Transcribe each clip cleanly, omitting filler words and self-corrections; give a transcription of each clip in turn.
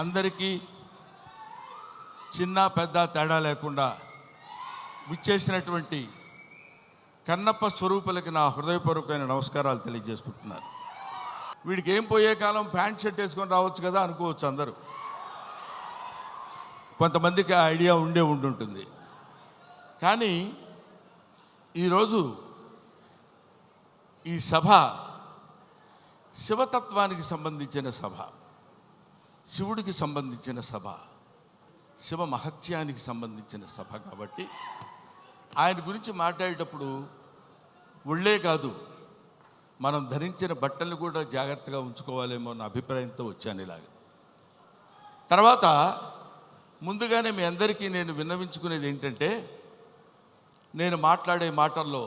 అందరికీ చిన్న పెద్ద తేడా లేకుండా విచ్చేసినటువంటి కన్నప్ప స్వరూపులకి నా హృదయపూర్వకమైన నమస్కారాలు తెలియజేసుకుంటున్నాను. వీడికి ఏం పోయే కాలం ప్యాంట్ షర్ట్ వేసుకొని రావచ్చు కదా అనుకోవచ్చు అందరూ. కొంతమందికి ఆ ఐడియా ఉండుంటుంది. కానీ ఈరోజు ఈ సభ శివతత్వానికి సంబంధించిన సభ, శివుడికి సంబంధించిన సభ, శివ మహత్యానికి సంబంధించిన సభ కాబట్టి ఆయన గురించి మాట్లాడేటప్పుడు ఒళ్ళే కాదు, మనం ధరించిన బట్టలు కూడా జాగ్రత్తగా ఉంచుకోవాలేమో అన్న అభిప్రాయంతో వచ్చాను ఇలాగ. తర్వాత ముందుగానే మీ అందరికీ నేను విన్నవించుకునేది ఏంటంటే, నేను మాట్లాడే మాటల్లో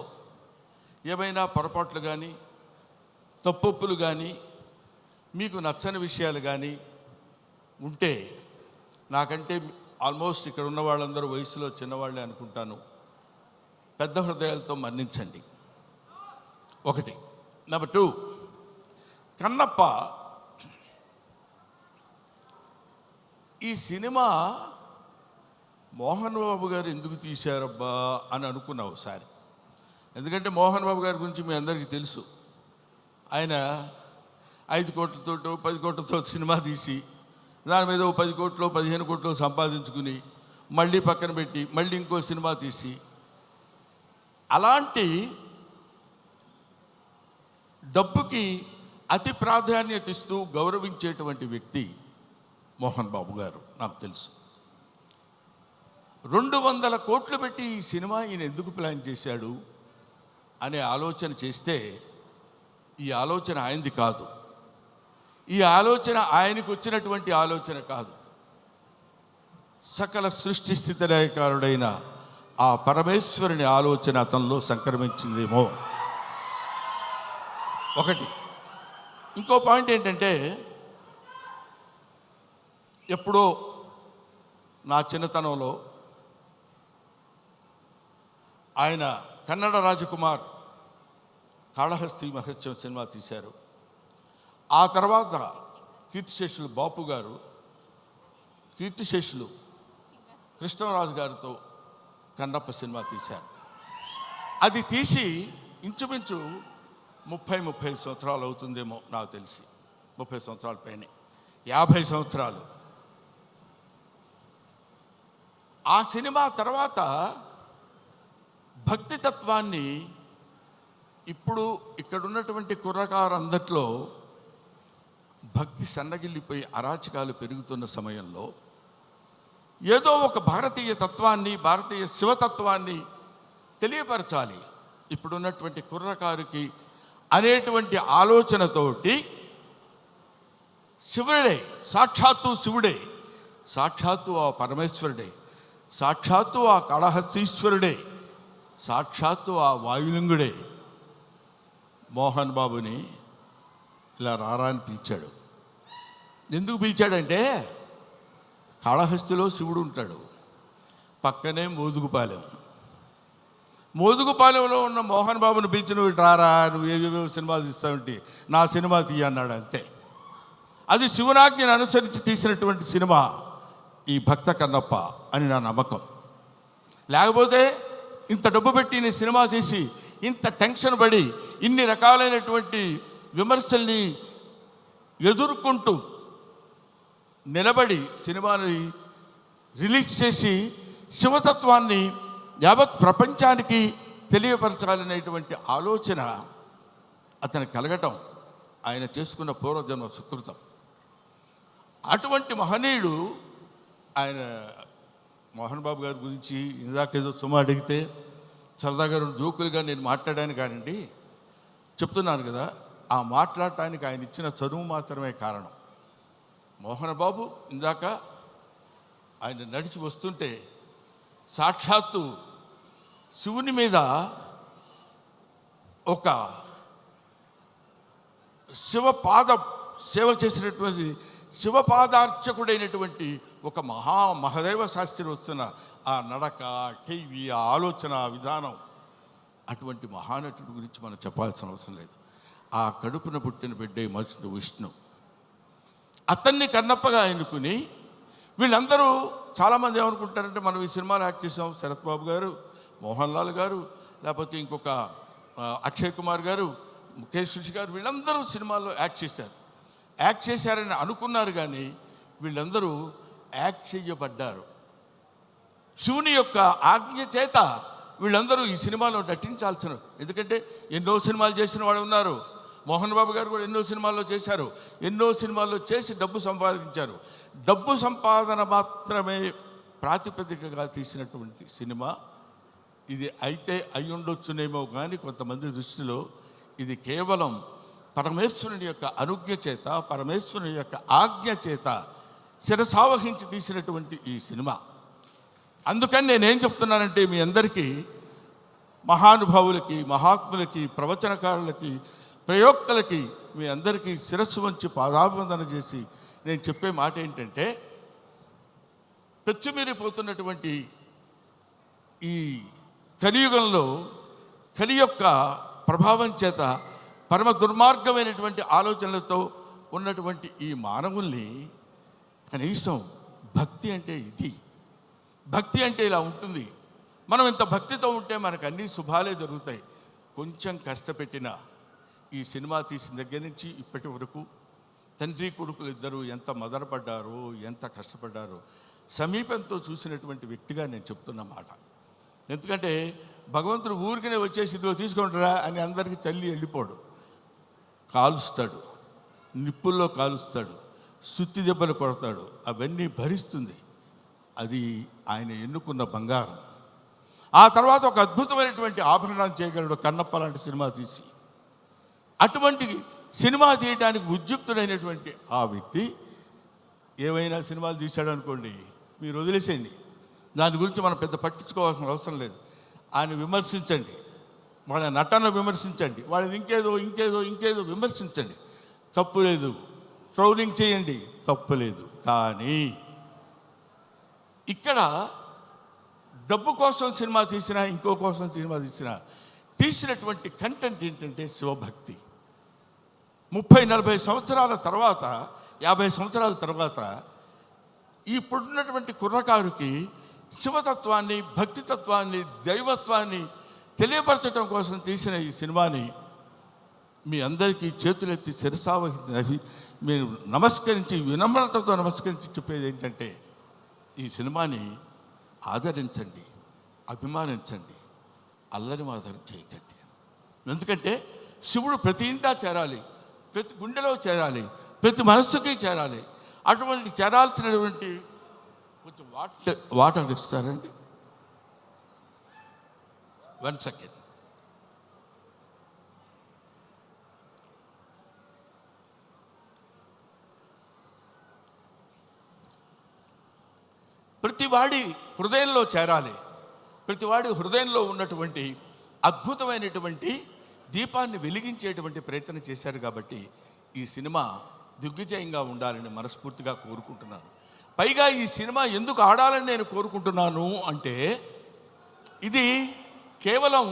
ఏమైనా పొరపాట్లు కానీ తప్పొప్పులు కానీ మీకు నచ్చని విషయాలు కానీ ఉంటే, నాకంటే ఆల్మోస్ట్ ఇక్కడ ఉన్న వాళ్ళందరూ వయసులో చిన్నవాళ్ళే అనుకుంటాను, పెద్ద హృదయాలతో మన్నించండి. ఒకటి. నెంబర్ 2, కన్నప్ప ఈ సినిమా మోహన్ బాబు గారు ఎందుకు తీశారబ్బా అని అనుకున్నా ఒకసారి. ఎందుకంటే మోహన్ బాబు గారి గురించి మీ అందరికీ తెలుసు. ఆయన 5 కోట్లతో 10 కోట్లతో సినిమా తీసి దాని మీద 10 కోట్లు 15 కోట్లు సంపాదించుకుని మళ్ళీ పక్కన పెట్టి మళ్ళీ ఇంకో సినిమా తీసి, అలాంటి డబ్బుకి అతి ప్రాధాన్యత ఇస్తూ గౌరవించేటువంటి వ్యక్తి మోహన్ బాబు గారు. నాకు తెలుసు 200 కోట్లు పెట్టి ఈ సినిమా ఈయన ఎందుకు ప్లాన్ చేశాడు అనే ఆలోచన చేస్తే, ఈ ఆలోచన ఆయనది కాదు, ఈ ఆలోచన ఆయనకు వచ్చినటువంటి ఆలోచన కాదు, సకల సృష్టి స్థితి లయకారుడైన ఆ పరమేశ్వరుని ఆలోచన అతనిలో సంక్రమించిందేమో. ఒకటి. ఇంకో పాయింట్ ఏంటంటే, ఎప్పుడో నా చిన్నతనంలో ఆయన కన్నడ రాజకుమార్ కాళహస్తి మహత్యం సినిమా తీశారు. ఆ తర్వాత కీర్తిశేషులు బాపు గారు, కీర్తిశేషులు కృష్ణరాజు గారితో కన్నప్ప సినిమా తీశారు. అది తీసి ఇంచుమించు 30 సంవత్సరాలు అవుతుందేమో నాకు తెలిసి, 30 సంవత్సరాల పైనే, 50 సంవత్సరాలు. ఆ సినిమా తర్వాత భక్తి తత్వాన్ని ఇప్పుడు ఇక్కడ ఉన్నటువంటి కుర్రకారందట్లో భక్తి సన్నగిల్లిపోయి అరాచకాలు పెరుగుతున్న సమయంలో ఏదో ఒక భారతీయ తత్వాన్ని, భారతీయ శివతత్వాన్ని తెలియపరచాలి ఇప్పుడున్నటువంటి కుర్రకారుకి అనేటువంటి ఆలోచనతోటి శివుడే, సాక్షాత్తు శివుడే, సాక్షాత్తు ఆ పరమేశ్వరుడే, సాక్షాత్తు ఆ కాళహస్తీశ్వరుడే, సాక్షాత్తు ఆ వాయులింగుడే మోహన్ బాబుని ఇలా రారా అని పిలిచాడు. ఎందుకు పిలిచాడంటే, కాళహస్తిలో శివుడు ఉంటాడు, పక్కనే మోదుగుపాలెంలో ఉన్న మోహన్ బాబుని పిలిచి నువ్వు రారా, నువ్వు ఏవేవో సినిమాలు తీస్తావంటే నా సినిమా తీయ అన్నాడు అంతే. అది శివనాజ్ఞను అనుసరించి తీసినటువంటి సినిమా ఈ భక్త కన్నప్ప అని నా నమ్మకం. లేకపోతే ఇంత డబ్బు పెట్టి నేను సినిమా తీసి ఇంత టెన్షన్ పడి ఇన్ని రకాలైనటువంటి విమర్శల్ని ఎదుర్కొంటూ నిలబడి సినిమాని రిలీజ్ చేసి శివతత్వాన్ని యావత్ ప్రపంచానికి తెలియపరచాలనేటువంటి ఆలోచన అతను కలగటం ఆయన చేసుకున్న పూర్వజన్మ సుకృతం. అటువంటి మహనీయుడు ఆయన. మోహన్ బాబు గారి గురించి ఇందాకేదో సుమ అడిగితే సరదాగా 2 జోకులుగా నేను మాట్లాడాను కానండి, చెప్తున్నాను కదా, ఆ మాట్లాడటానికి ఆయన ఇచ్చిన చదువు మాత్రమే కారణం. మోహన్ బాబు ఇందాక ఆయన నడిచి వస్తుంటే సాక్షాత్తు శివుని మీద ఒక సేవ చేసినటువంటి శివపాదార్చకుడైనటువంటి ఒక మహదేవ శాస్త్రి వస్తున్న ఆ నడక, టీవీ, ఆ ఆలోచన విధానం, అటువంటి మహానటుడి గురించి మనం చెప్పాల్సిన అవసరం లేదు. ఆ కడుపున పుట్టిన బిడ్డే మనుషుడు విష్ణు. అతన్ని కన్నప్పగా ఎన్నుకుని వీళ్ళందరూ చాలామంది ఏమనుకుంటారంటే, మనం ఈ సినిమాలో యాక్ట్ చేసాం, శరత్ బాబు గారు, మోహన్ లాల్ గారు, లేకపోతే ఇంకొక అక్షయ్ కుమార్ గారు, ముఖేష్ ఋషి గారు, వీళ్ళందరూ సినిమాల్లో యాక్ట్ చేశారని అనుకున్నారు. కానీ వీళ్ళందరూ యాక్ట్ చేయబడ్డారు. శివుని యొక్క ఆజ్ఞ చేత వీళ్ళందరూ ఈ సినిమాలో నటించాల్సిన, ఎందుకంటే ఎన్నో సినిమాలు చేసిన వాళ్ళు ఉన్నారు. మోహన్ బాబు గారు కూడా ఎన్నో సినిమాల్లో చేశారు. ఎన్నో సినిమాల్లో చేసి డబ్బు సంపాదించారు. డబ్బు సంపాదన మాత్రమే ప్రాతిపదికగా తీసినటువంటి సినిమా ఇది. అయితే అయి ఉండొచ్చునేమో కానీ కొంతమంది దృష్టిలో ఇది కేవలం పరమేశ్వరుని యొక్క అనుజ్ఞ చేత, పరమేశ్వరుని యొక్క ఆజ్ఞ చేత శిరసావహించి తీసినటువంటి ఈ సినిమా. అందుకని నేనేం చెప్తున్నానంటే, మీ అందరికీ, మహానుభావులకి, మహాత్ములకి, ప్రవచనకారులకి, ప్రయోక్తలకి, మీ అందరికీ శిరస్సు వంచి పాదాభివందన చేసి నేను చెప్పే మాట ఏంటంటే, పెచ్చుమీరిపోతున్నటువంటి ఈ కలియుగంలో కలి యొక్క ప్రభావం చేత పరమ దుర్మార్గమైనటువంటి ఆలోచనలతో ఉన్నటువంటి ఈ మానవుల్ని కనీసం భక్తి అంటే ఇది, భక్తి అంటే ఇలా ఉంటుంది. మనం ఇంత భక్తితో ఉంటే మనకు అన్ని శుభాలే జరుగుతాయి. కొంచెం కష్టపెట్టిన ఈ సినిమా తీసిన దగ్గర నుంచి ఇప్పటి వరకు తండ్రి కొడుకులు ఇద్దరు ఎంత మదనపడ్డారో, ఎంత కష్టపడ్డారో సమీపంతో చూసినటువంటి వ్యక్తిగా నేను చెప్తున్న మాట. ఎందుకంటే భగవంతుడు ఊరికనే వచ్చేసి ఇదిగో తీసుకుంటారా అని అందరికీ తల్లి వెళ్ళిపోడు. కాలుస్తాడు, నిప్పుల్లో కాలుస్తాడు, సుత్తి దెబ్బలు కొడతాడు, అవన్నీ భరిస్తుంది. అది ఆయన ఎన్నుకున్న బంగారం. ఆ తర్వాత ఒక అద్భుతమైనటువంటి ఆభరణాలు చేయగలడు కన్నప్ప లాంటి సినిమా తీసి. అటువంటి సినిమా తీయడానికి ఉద్యుక్తుడైనటువంటి ఆ వ్యక్తి ఏమైనా సినిమాలు తీశాడు అనుకోండి, మీరు వదిలేసేయండి, దాని గురించి మనం పెద్ద పట్టించుకోవాల్సిన అవసరం లేదు. ఆయన విమర్శించండి, వాళ్ళ నటన విమర్శించండి, వాళ్ళని ఇంకేదో విమర్శించండి, తప్పు లేదు. ట్రోలింగ్ చేయండి, తప్పు లేదు. కానీ ఇక్కడ డబ్బు కోసం సినిమా తీసినా, ఇంకో కోసం సినిమా తీసినటువంటి కంటెంట్ ఏంటంటే శివభక్తి. 30-40 సంవత్సరాల తర్వాత, 50 సంవత్సరాల తర్వాత ఇప్పుడున్నటువంటి కుర్రకారుకి శివతత్వాన్ని, భక్తితత్వాన్ని, దైవత్వాన్ని తెలియపరచడం కోసం తీసిన ఈ సినిమాని మీ అందరికీ చేతులెత్తి శిరసావహించి మీరు నమస్కరించి, వినమ్రతతో నమస్కరించి చెప్పేది ఏంటంటే, ఈ సినిమాని ఆదరించండి, అభిమానించండి, అల్లరి మాత్రం చేయకండి. ఎందుకంటే శివుడు ప్రతి ఇంటా చేరాలి, ప్రతి గుండెలో చేరాలి, ప్రతి మనస్సుకి చేరాలి. అటువంటి చేరాల్సినటువంటి కొంచెం వాటర్ ఇస్తారండి. 1 సెకండ్. ప్రతివాడి హృదయంలో చేరాలి. ప్రతివాడి హృదయంలో ఉన్నటువంటి అద్భుతమైనటువంటి దీపాన్ని వెలిగించేటువంటి ప్రయత్నం చేశారు. కాబట్టి ఈ సినిమా దిగ్విజయంగా ఉండాలని మనస్ఫూర్తిగా కోరుకుంటున్నాను. పైగా ఈ సినిమా ఎందుకు ఆడాలని నేను కోరుకుంటున్నాను అంటే, ఇది కేవలం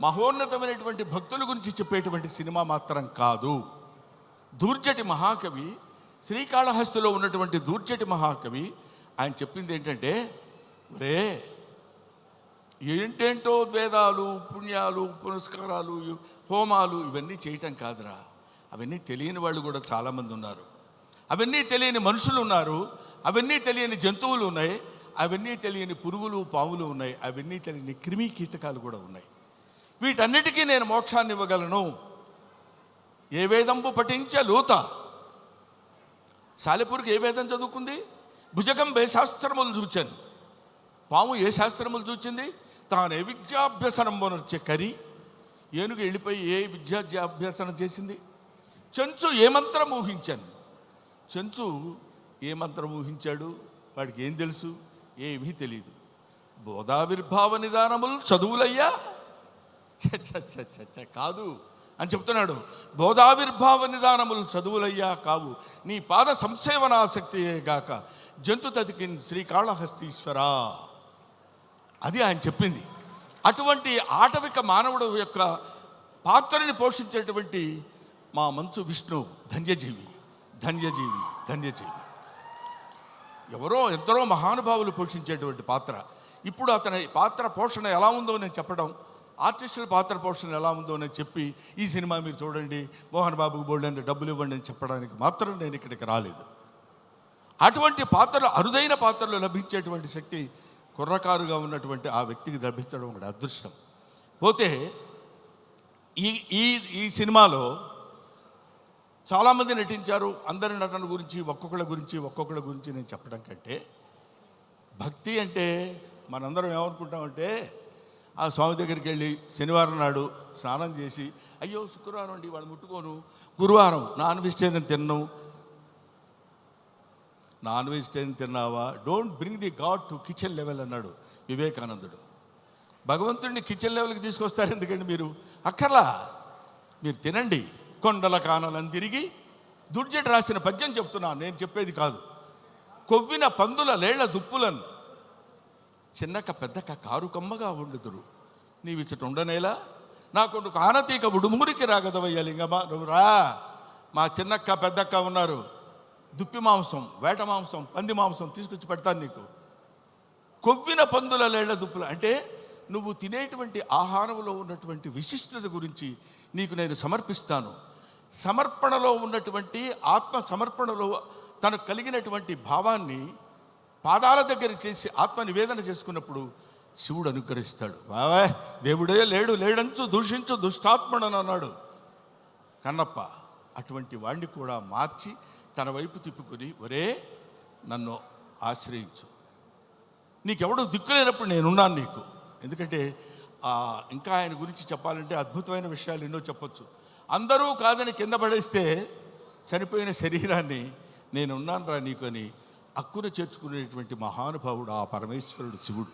మహోన్నతమైనటువంటి భక్తుల గురించి చెప్పేటువంటి సినిమా మాత్రం కాదు. దూర్జటి మహాకవి, శ్రీకాళహస్తిలో ఉన్నటువంటి దూర్జటి మహాకవి ఆయన చెప్పింది ఏంటంటే, రే ఏంటేంటో వేదాలు, పుణ్యాలు, పునస్కారాలు, హోమాలు ఇవన్నీ చేయటం కాదురా. అవన్నీ తెలియని వాళ్ళు కూడా చాలామంది ఉన్నారు. అవన్నీ తెలియని మనుషులు ఉన్నారు. అవన్నీ తెలియని జంతువులు ఉన్నాయి. అవన్నీ తెలియని పురుగులు, పాములు ఉన్నాయి. అవన్నీ తెలియని క్రిమి కీటకాలు కూడా ఉన్నాయి. వీటన్నిటికీ నేను మోక్షాన్ని ఇవ్వగలను. ఏ వేదంబు పఠించ లోత. సాలెపురికి ఏ వేదం చదువుకుంది? భుజగం ఏ శాస్త్రములు చూచాను. పాము ఏ శాస్త్రములు చూచింది? తాను ఏ విద్యాభ్యసనం వచ్చే కరి. ఏనుగు వెళ్ళిపోయి ఏ విద్యాభ్యాసనం చేసింది? చెంచు ఏ మంత్రం ఊహించాను. చెంచు ఏ మంత్రం ఊహించాడు? వాడికి ఏం తెలుసు? ఏమీ తెలియదు. బోధావిర్భావ నిదానములు చదువులయ్యా కాదు అని చెప్తున్నాడు. బోధావిర్భావ నిదానములు చదువులయ్యా కావు, నీ పాద సంసేవనాసక్తియే గాక జంతు తతికిన్ శ్రీకాళహస్తీశ్వరా. అది ఆయన చెప్పింది. అటువంటి ఆటవిక మానవుడు యొక్క పాత్రని పోషించేటువంటి మా మంచు విష్ణు ధన్యజీవి. ధన్యజీవి, ధన్యజీవి. ఎవరో ఎందరో మహానుభావులు పోషించేటువంటి పాత్ర. ఇప్పుడు అతని పాత్ర పోషణ ఎలా ఉందో నేను చెప్పడం, ఆర్టిస్టుల పాత్ర పోషణ ఎలా ఉందో నేను చెప్పి ఈ సినిమా మీరు చూడండి, మోహన్ బాబుకు బోల్డెంత డబ్బులు ఇవ్వండి అని చెప్పడానికి మాత్రం నేను ఇక్కడికి రాలేదు. అటువంటి పాత్రలు, అరుదైన పాత్రలు లభించేటువంటి శక్తి కుర్రకారుగా ఉన్నటువంటి ఆ వ్యక్తికి లభించడం ఒక అదృష్టం. పోతే ఈ ఈ ఈ సినిమాలో చాలామంది నటించారు. అందరి నటన గురించి ఒక్కొక్కళ్ళ గురించి నేను చెప్పడం కంటే, భక్తి అంటే మనందరం ఏమనుకుంటామంటే, ఆ స్వామి దగ్గరికి వెళ్ళి శనివారం నాడు స్నానం చేసి, అయ్యో శుక్రవారం అండి వాళ్ళు ముట్టుకోను, గురువారం నాన్ వెజిటేరియన్ తిన్నావా, don't bring the God to kitchen level అన్నాడు వివేకానందుడు. భగవంతుడిని కిచెన్ లెవెల్కి తీసుకొస్తారు ఎందుకండి మీరు? అక్కర్లా, మీరు తినండి. కొండల కానలను తిరిగి దుర్జట రాసిన పద్యం చెప్తున్నాను, నేను చెప్పేది కాదు. కొవ్విన పందుల లేళ్ల దుప్పులను చిన్నక పెద్దక కారు కమ్మగా వండుతురు, నీవిచ్చట ఉండనేలా నా కొడుకు ఆనతీక ఉడుమురికి రాగదవయ్య లింగమ్మ, నువ్వు రా. మా చిన్నక్క పెద్దక్క ఉన్నారు, దుప్పి మాంసం, వేట మాంసం, పంది మాంసం తీసుకొచ్చి పెడతాను నీకు. కొవ్విన పందుల లేళ్ల దుప్పులు అంటే నువ్వు తినేటువంటి ఆహారంలో ఉన్నటువంటి విశిష్టత గురించి నీకు నేను సమర్పిస్తాను. సమర్పణలో ఉన్నటువంటి ఆత్మ సమర్పణలో తనకు కలిగినటువంటి భావాన్ని పాదాల దగ్గర చేసి ఆత్మ నివేదన చేసుకున్నప్పుడు శివుడు అనుగ్రహిస్తాడు. బావా దేవుడే లేడంచు దూషించు దుష్టాత్మడని అన్నాడు కన్నప్ప. అటువంటి వాణ్ణి కూడా మార్చి తన వైపు తిప్పుకొని, ఒరే నన్ను ఆశ్రయించు, నీకెవడు దిక్కులేనప్పుడు నేనున్నాను నీకు. ఎందుకంటే ఇంకా ఆయన గురించి చెప్పాలంటే అద్భుతమైన విషయాలు ఎన్నో చెప్పొచ్చు. అందరూ కాదని కింద పడేస్తే చనిపోయిన శరీరాన్ని నేనున్నాను రా నీకు అని అక్కున చేర్చుకునేటువంటి మహానుభావుడు ఆ పరమేశ్వరుడు శివుడు.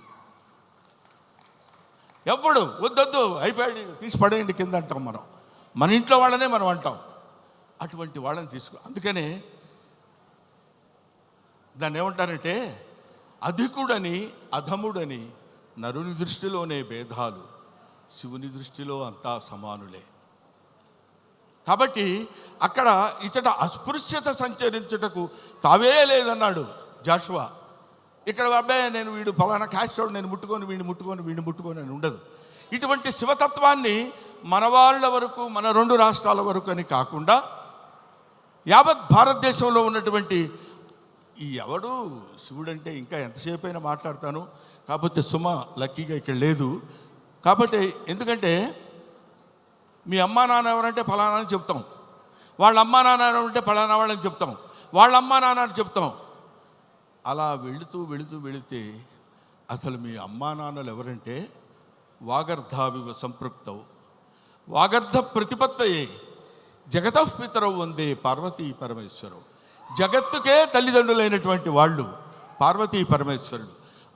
ఎవ్వడు వద్దొద్దు అయిపోయాడు తీసి పడేయండి కింద అంటాం మనం, మన ఇంట్లో వాళ్ళనే మనం అంటాం. అటువంటి వాళ్ళని అందుకనే దాన్ని ఏమంటారంటే, అధికుడని అధముడని నరుని దృష్టిలోనే భేదాలు, శివుని దృష్టిలో అంతా సమానులే. కాబట్టి అక్కడ ఇచ్చట అస్పృశ్యత సంచరించుటకు తావే లేదన్నాడు జాషువా. ఇక్కడ అబ్బాయి నేను వీడు ఫలానా క్యాస్టోడు నేను వీడిని ముట్టుకొని అని ఉండదు. ఇటువంటి శివతత్వాన్ని మన వాళ్ళ వరకు, మన 2 రాష్ట్రాల వరకు అని కాకుండా యావత్ భారతదేశంలో ఉన్నటువంటి ఈ ఎవడు శివుడంటే ఇంకా ఎంతసేపు అయినా మాట్లాడతాను. కాకపోతే సుమ లక్కీగా ఇక్కడ లేదు. కాబట్టి ఎందుకంటే మీ అమ్మా నాన్న ఎవరంటే ఫలానా అని చెప్తాం, వాళ్ళ అమ్మా నాన్న ఎవరంటే ఫలానా వాళ్ళని చెప్తాం, వాళ్ళ అమ్మా నాన్న అని చెప్తాం. అలా వెళితే అసలు మీ అమ్మా నాన్నలు ఎవరంటే వాగర్ధావివ సంపృక్తవు వాగర్ధ ప్రతిపత్తయే జగతఃపితరవు వందే పార్వతీ పరమేశ్వరవు. జగత్తుకే తల్లిదండ్రులైనటువంటి వాళ్ళు పార్వతీ పరమేశ్వరుడు.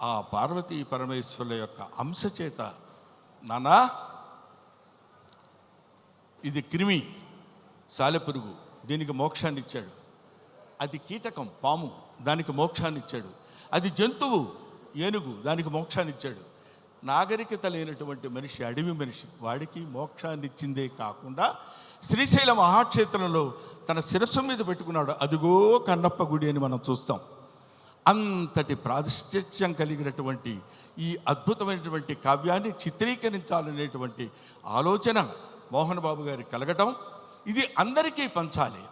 ఆ పార్వతీ పరమేశ్వరుల యొక్క అంశ చేత, నానా ఇది క్రిమి సాలెపురుగు, దీనికి మోక్షాన్ని ఇచ్చాడు. అది కీటకం పాము, దానికి మోక్షాన్ని ఇచ్చాడు. అది జంతువు ఏనుగు, దానికి మోక్షాన్ని ఇచ్చాడు. నాగరికత లేనటువంటి మనిషి, అడవి మనిషి, వాడికి మోక్షాన్ని ఇచ్చిందే కాకుండా శ్రీశైల మహాక్షేత్రంలో తన శిరస్సు మీద పెట్టుకున్నాడు. అదిగో కన్నప్ప గుడి అని మనం చూస్తాం. అంతటి ప్రాతిష్ఠ్యం కలిగినటువంటి ఈ అద్భుతమైనటువంటి కావ్యాన్ని చిత్రీకరించాలనేటువంటి ఆలోచన మోహన్ బాబు గారికి కలగటం, ఇది అందరికీ పంచాలి,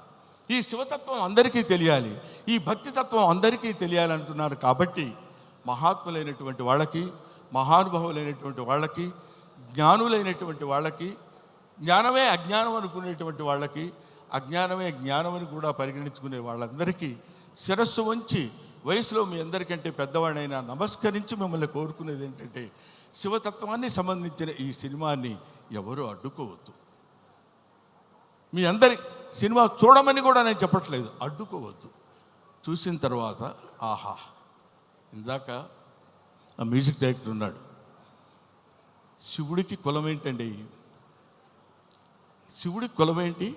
ఈ శివతత్వం అందరికీ తెలియాలి, ఈ భక్తితత్వం అందరికీ తెలియాలంటున్నారు. కాబట్టి మహాత్ములైనటువంటి వాళ్ళకి, మహానుభావులైనటువంటి వాళ్ళకి, జ్ఞానులైనటువంటి వాళ్ళకి, జ్ఞానమే అజ్ఞానం అనుకునేటువంటి వాళ్ళకి, అజ్ఞానమే జ్ఞానం అని కూడా పరిగణించుకునే వాళ్ళందరికీ శిరస్సు వంచి, వయసులో మీ అందరికంటే పెద్దవాడైనా నమస్కరించి మిమ్మల్ని కోరుకునేది ఏంటంటే, శివతత్వాన్ని సంబంధించిన ఈ సినిమాని ఎవరూ అడ్డుకోవద్దు. మీ అందరి సినిమా చూడమని కూడా నేను చెప్పట్లేదు, అడ్డుకోవద్దు. చూసిన తర్వాత ఆహా, ఇందాక ఆ మ్యూజిక్ డైరెక్టర్ ఉన్నాడు, శివుడికి కులం ఏంటండి? శివుడికి కులం ఏంటి?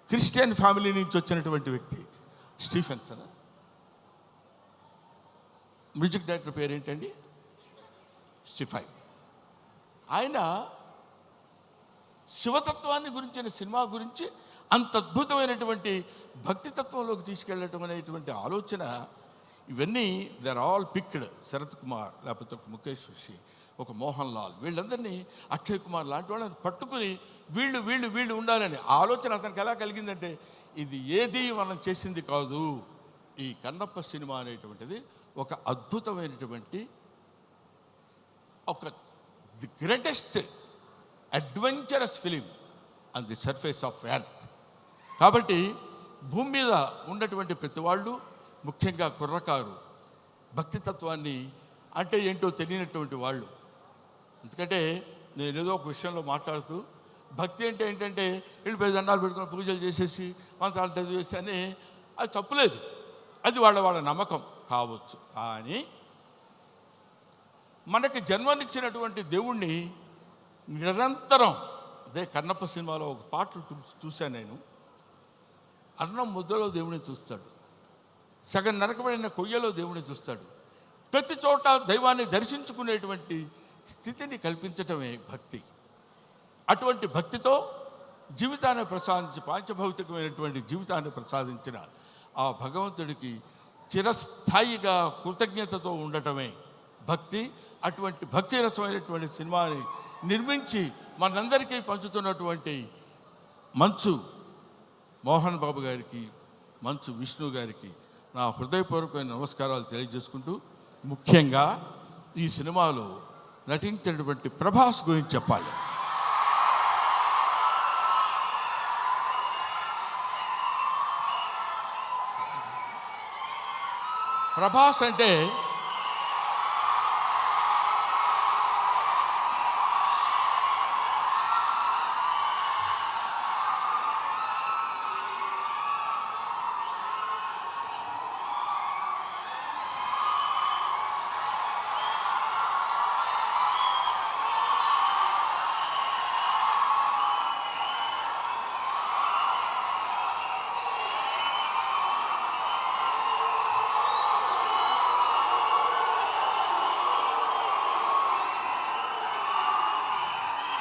క్రిస్టియన్ ఫ్యామిలీ నుంచి వచ్చినటువంటి వ్యక్తి స్టీఫెన్సన్. మ్యూజిక్ డైరెక్టర్ పేరేంటండి? స్టిఫై. ఆయన శివతత్వాన్ని గురించిన సినిమా గురించి అంత అద్భుతమైనటువంటి భక్తి తత్వంలోకి తీసుకెళ్ళటం అనేటువంటి ఆలోచన, ఇవన్నీ there all picked. Sarath Kumar, లేకపోతే ఒక ముఖేష్ ఋషి, ఒక మోహన్ లాల్, వీళ్ళందరినీ, అక్షయ్ కుమార్ లాంటి వాళ్ళని పట్టుకుని వీళ్ళు వీళ్ళు వీళ్ళు ఉండాలని ఆలోచన అతనికి ఎలా కలిగిందంటే, ఇది ఏది మనం చేసింది కాదు, ఈ కన్నప్ప సినిమా అనేటువంటిది ఒక అద్భుతమైనటువంటి, ఒక the greatest adventurous film on the surface of earth. కాబట్టి భూమి మీద ఉన్నటువంటి ప్రతి వాళ్ళు, ముఖ్యంగా కుర్రకారు, భక్తితత్వాన్ని అంటే ఏంటో తెలియనటువంటి వాళ్ళు. ఎందుకంటే నేను ఏదో ఒక విషయంలో మాట్లాడుతూ, భక్తి అంటే ఏంటంటే వెళ్ళిపోయి దండాలు పెట్టుకుని పూజలు చేసేసి మంత్రాలు చదివేసి అని, అది తప్పులేదు, అది వాళ్ళ నమ్మకం కావచ్చు. కానీ మనకి జన్మనిచ్చినటువంటి దేవుణ్ణి నిరంతరం, అదే కన్నప్ప సినిమాలో ఒక పాటలు చూశాను నేను, అన్నం ముద్దలో దేవుడిని చూస్తాడు, సగం నరకబడిన కొయ్యలో దేవుడిని చూస్తాడు, ప్రతి చోట దైవాన్ని దర్శించుకునేటువంటి స్థితిని కల్పించటమే భక్తి. అటువంటి భక్తితో జీవితాన్ని ప్రసాదించి, పాంచభౌతికమైనటువంటి జీవితాన్ని ప్రసాదించిన ఆ భగవంతుడికి చిరస్థాయిగా కృతజ్ఞతతో ఉండటమే భక్తి. అటువంటి భక్తి రసమైనటువంటి సినిమాని నిర్మించి మనందరికీ పంచుతున్నటువంటి మంచు మోహన్ బాబు గారికి, మంచు విష్ణు గారికి నా హృదయపూర్వకమైన నమస్కారాలు తెలియజేసుకుంటూ, ముఖ్యంగా ఈ సినిమాలో నటించినటువంటి ప్రభాస్ గురించి చెప్పాలి. ప్రభాస్ అంటే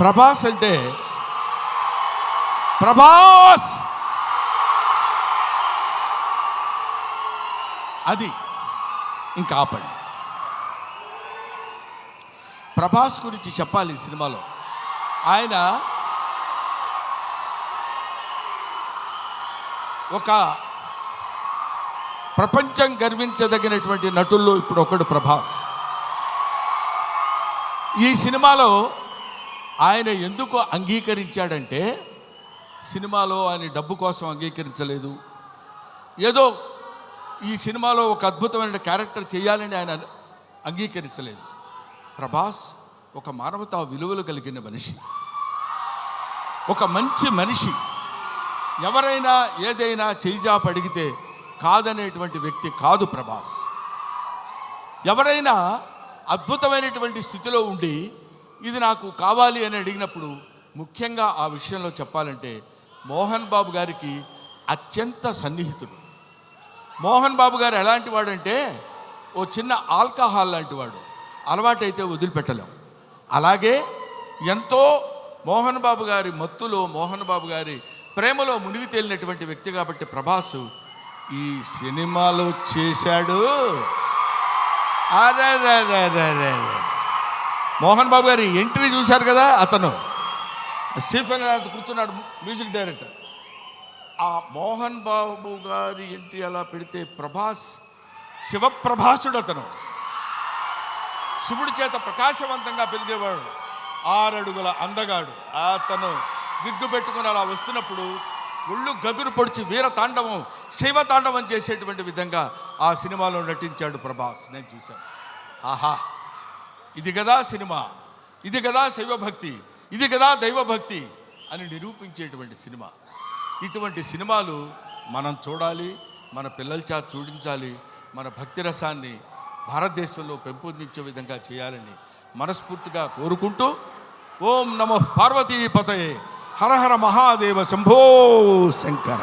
ప్రభాస్ అంటే ప్రభాస్ అది ఇంకా ఆపండి. ప్రభాస్ గురించి చెప్పాలి ఈ సినిమాలో. ఆయన ఒక ప్రపంచం గర్వించదగినటువంటి నటుల్లో ఇప్పుడు ఒకడు ప్రభాస్. ఈ సినిమాలో ఆయన ఎందుకు అంగీకరించాడంటే, సినిమాలో ఆయన డబ్బు కోసం అంగీకరించలేదు, ఏదో ఈ సినిమాలో ఒక అద్భుతమైన క్యారెక్టర్ చేయాలని ఆయన అంగీకరించలేదు. ప్రభాస్ ఒక మానవతా విలువలు కలిగిన మనిషి, ఒక మంచి మనిషి. ఎవరైనా ఏదైనా చేయిజాప అడిగితే కాదనేటువంటి వ్యక్తి కాదు ప్రభాస్. ఎవరైనా అద్భుతమైనటువంటి స్థితిలో ఉండి ఇది నాకు కావాలి అని అడిగినప్పుడు, ముఖ్యంగా ఆ విషయంలో చెప్పాలంటే మోహన్ బాబు గారికి అత్యంత సన్నిహితుడు. మోహన్ బాబు గారు ఎలాంటి వాడంటే, ఓ చిన్న ఆల్కహాల్ లాంటి వాడు, అలవాటైతే వదిలిపెట్టలేం. అలాగే ఎంతో మోహన్ బాబు గారి మత్తులో, మోహన్ బాబు గారి ప్రేమలో మునిగి తేలినటువంటి వ్యక్తి కాబట్టి ప్రభాస్ ఈ సినిమాలో చేశాడు. అరే మోహన్ బాబు గారి ఎంట్రీ చూశారు కదా, అతను స్టీఫెన్ కూర్చున్నాడు, మ్యూజిక్ డైరెక్టర్. ఆ మోహన్ బాబు గారి ఎంట్రీ అలా పెడితే ప్రభాస్ శివప్రభాసుడు. అతను శివుడి చేత ప్రకాశవంతంగా పెరిగేవాడు, 6 అడుగుల అందగాడు. అతను విగ్గు పెట్టుకుని అలా వస్తున్నప్పుడు ఒళ్ళు గగురు పొడిచి వీర తాండవం, శివ తాండవం చేసేటువంటి విధంగా ఆ సినిమాలో నటించాడు ప్రభాస్. నేను చూశాను. ఆహా, ఇది కదా సినిమా, ఇది కదా శైవభక్తి, ఇది కదా దైవభక్తి అని నిరూపించేటువంటి సినిమా. ఇటువంటి సినిమాలు మనం చూడాలి, మన పిల్లల చేత చూడించాలి. మన భక్తి రసాన్ని భారతదేశంలో పెంపొందించే విధంగా చేయాలని మనస్ఫూర్తిగా కోరుకుంటూ, ఓం నమః పార్వతీపతయే, హర హర మహాదేవ, శంభో శంకర.